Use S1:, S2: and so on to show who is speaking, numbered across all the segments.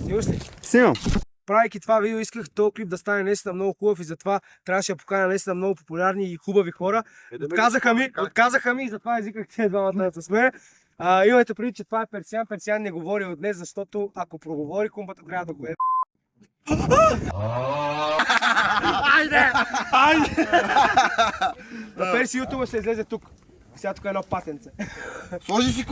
S1: Снимаш ли?
S2: Снимам.
S1: Правейки това видео, исках този клип да стане наистина много хубав и затова трябваше да поканя наистина много популярни и хубави хора. Отказаха ми и затова извиках тези двамата с мен. Имайте предвид, че това е Персиян. Персиян не говори от днес, защото ако проговори, кумбата трябва да го е. Айде! На Перси ютуба ще излезе тук. Сега тук е едно патенце.
S2: Сложи си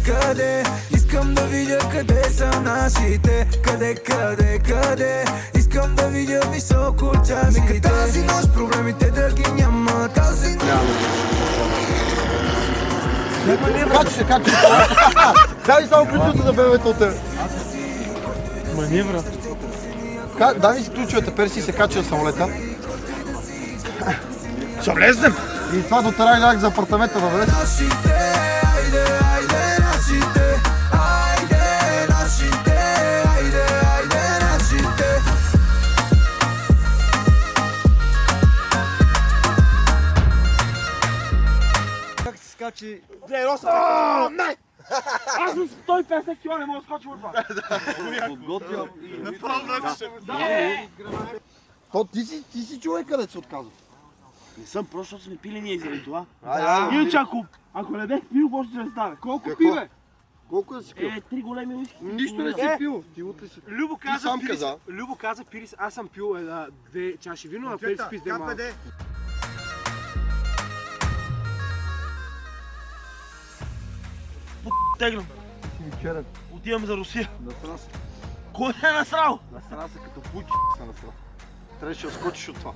S3: Къде, искам да видя къде са нашите. Къде, искам да видя високо чашите. Нека тази нощ проблемите да ги няма. Тази нощ.
S2: Качи. Дай само ключовете за бебето от тебе.
S1: Маневра.
S2: Дай ми си ключовете, Перси се качи на самолета.
S1: Ще влезнем!
S2: И това до тарай за апартамента да влезе.
S1: Как се скачи? Не, Роса! Не! Аз съм 150 кг, не мога да скоча от това.
S2: Ти си човек, където се отказва.
S4: Не съм, просто защото сме пили ние заради това.
S1: Иначе ако не бех пил, може да стане. Колко пи, бе?
S2: Колко да си пил?
S4: 3 големи уиски.
S2: Нищо не си пил. Ти утре си.
S1: Любо каза, пили, аз съм пил 2 чаши вино, а Перси пизде малко.
S4: Теглям. Отивам за Русия. Кой е насрал?
S2: Насрал се като пуки се насрал. Трябваше да скочиш от това.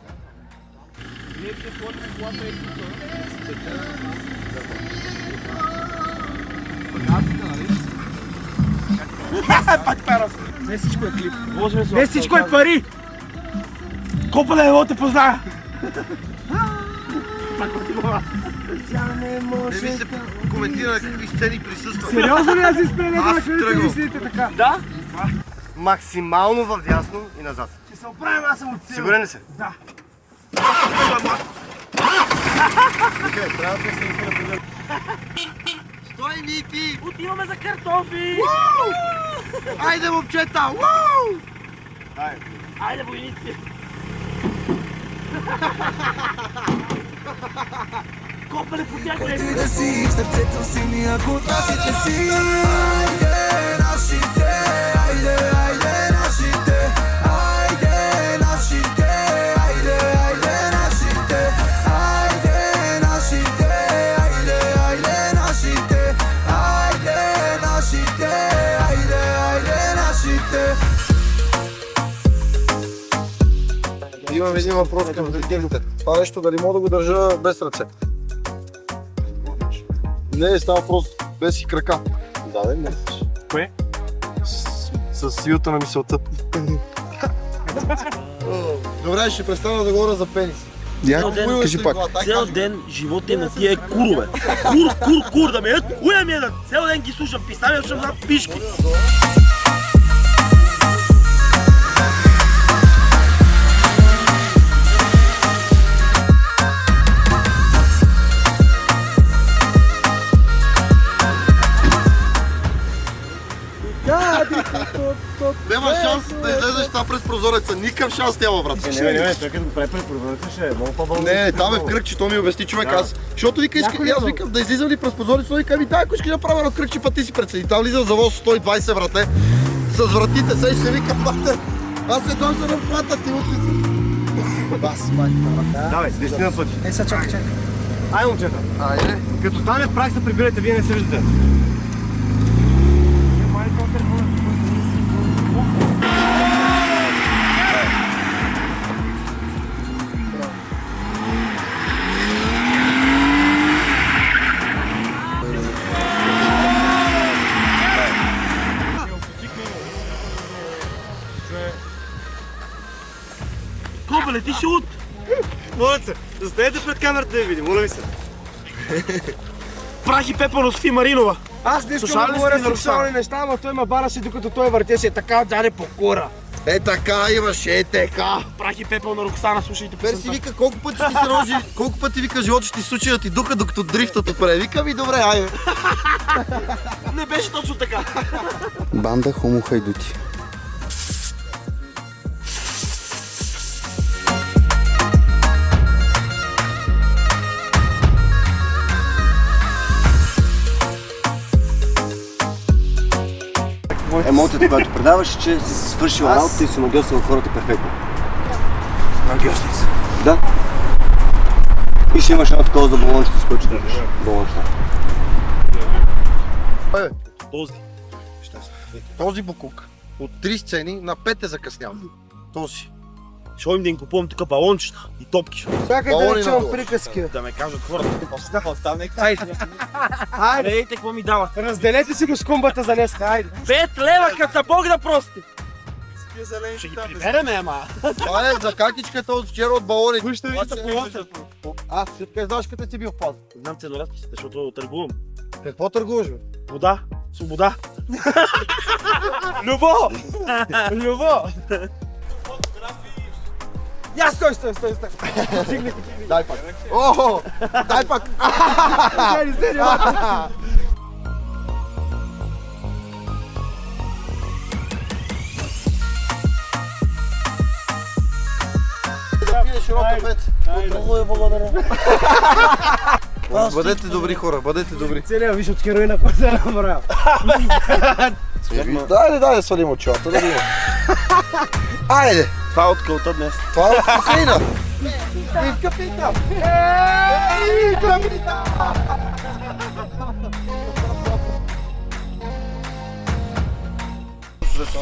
S1: Пак парав. Не всичко е клип.
S4: Не
S1: Не всичко е пари!
S4: Копа да ево те позная!
S2: Не ми се коментира на какви сцени присъстват.
S1: Сериозно ли аз изпреледвам
S2: Аз
S1: на храните
S2: тръгвам.
S1: мислите така?
S4: Да?
S2: Максимално вдясно и назад.
S1: Ще се оправим, аз съм от сила.
S2: Сигурен ли си?
S1: Да.
S2: Окей, трябва да се изпреледвам. Стой, Нити!
S4: Отиваме за картофи!
S2: Айде, момчета!
S4: Айде, войници! Копале по тях,
S3: Ти да си в сърцето си ми, ако нашите си. Айде, нашите, айде, нашите. Айде, нашите, айде, нашите. Айде, нашите, айде, нашите. Айде, нашите, айде, нашите.
S2: Имам един въпрос към детективите. Това нещо дали мога да го държа без ръце? Не, става въпрос без и крака. Да, не.
S1: Кое?
S2: С силата на мисълта. Добре, ще престана да говоря за пенис. Кажи пак.
S4: Цял ден живота на тия курове. Кур, да ме ед, уя ми едат. Цял ден ги слушам, писания, слушам за пишки.
S2: Няма шанс да излезеш там през прозореца. Никакъв шанс няма, брат.
S1: Не, той като го прави през прозореца ще е много по-бързо.
S2: Не, там е в кръгче, то ми обясни човек аз. Защото вика, аз викам да излизам ли през прозореца, вика ми да, ако искаш да правя едно кръгче, път ти си прецени. Там влизам за воз 120 врате. С вратите се ще вика, бате. Аз се дам за ръмплата, ти утре си. Бас, майка.
S1: Давай, 10 на пъти. Сега чакай. Айде, момчета.
S2: Айде.
S1: Като стане в прак се прибирайте, вие не се виждате.
S4: Копале, ти си от...
S1: Моля се, застанете пред камерата да я видим, моля ви се.
S4: Прах и пепел Софи Маринова.
S1: Аз не искам
S4: Слушали
S1: да
S4: ли
S1: говоря
S4: сте на
S1: сексуални неща, ама той ме бараше докато той въртеше така, даде по кора.
S2: Е така имаше, така.
S4: Прах и пепел на Роксана, слушайте
S2: Перси
S4: песента.
S2: вика, колко пъти ще ти се наложи, колко пъти вика, живота ще ти случи да ти духа, докато дрифтът отпре. Вика ми, добре, айде.
S4: Не беше точно така.
S2: Банда хомохайдути.
S5: Емоцията, която предаваш, че си свършил работа и си нагъсал хората перфектно.
S1: Нагъсни.
S5: Да. И ще имаш едно такова за балончето, с което ще дадеш балончета.
S4: Този.
S2: Този букук от 3 сцени на 5 е закъснял. Този.
S4: Ще им да им купувам тук балончета и топки.
S1: Чакай да
S2: Балони
S1: не чувам
S2: надолу.
S1: приказки.
S4: Да ме кажат хората.
S1: Айде. Айде.
S4: Ейте, какво ми дава?
S1: Разделете си го с кумбата за днес. Айде.
S4: 5 лева, като са Бог да прости. Ще ги прибереме, ама.
S2: Това е за какичката от вчера от балони.
S4: Вижте ли са колата?
S2: Ще кажеш, знаеш къде си бил в паза.
S4: Знам ценоразписите, защото търгувам.
S2: Какво търгуваш, бе?
S4: Вода, свобода. Любов! Любов!
S1: Я, стой.
S2: Дай пак. Охо! Дай пак!
S1: Сери.
S2: Да пиеш широк кафец.
S4: Много е благодаря.
S2: Бъдете добри хора, бъдете добри.
S1: Целият виж от хероина, който се е направил.
S2: Дай, свалим от чолата, да видим. Айде!
S4: Това е от кълта днес.
S2: Това е от кокаина. И капита! Ей, капита!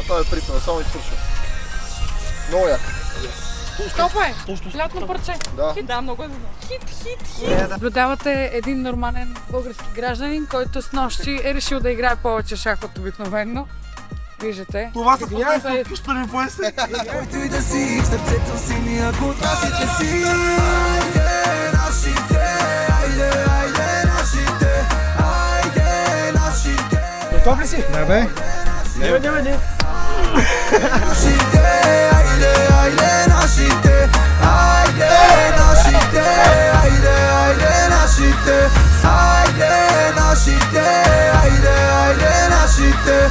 S2: Това е припна, само изсвършва. Много як.
S6: Топо е! Лятно парче.
S2: Да.
S6: Да, много е добро. Хит. Наблюдавате един нормален български гражданин, който с нощи е решил да играе повече шах от обикновено. Виждате.
S4: Това са
S6: Извинявай се.
S4: пустани пояси.
S3: Който и да си, в сърцето си ми, ако от нашите си. Айде, нашите, айде, нашите, айде, нашите.
S1: Готов ли си? Да, бе.
S4: Не.
S3: Нашите, айде, нашите, айде, нашите, айде, нашите, айде, нашите, айде, нашите.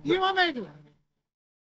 S6: Имаме го!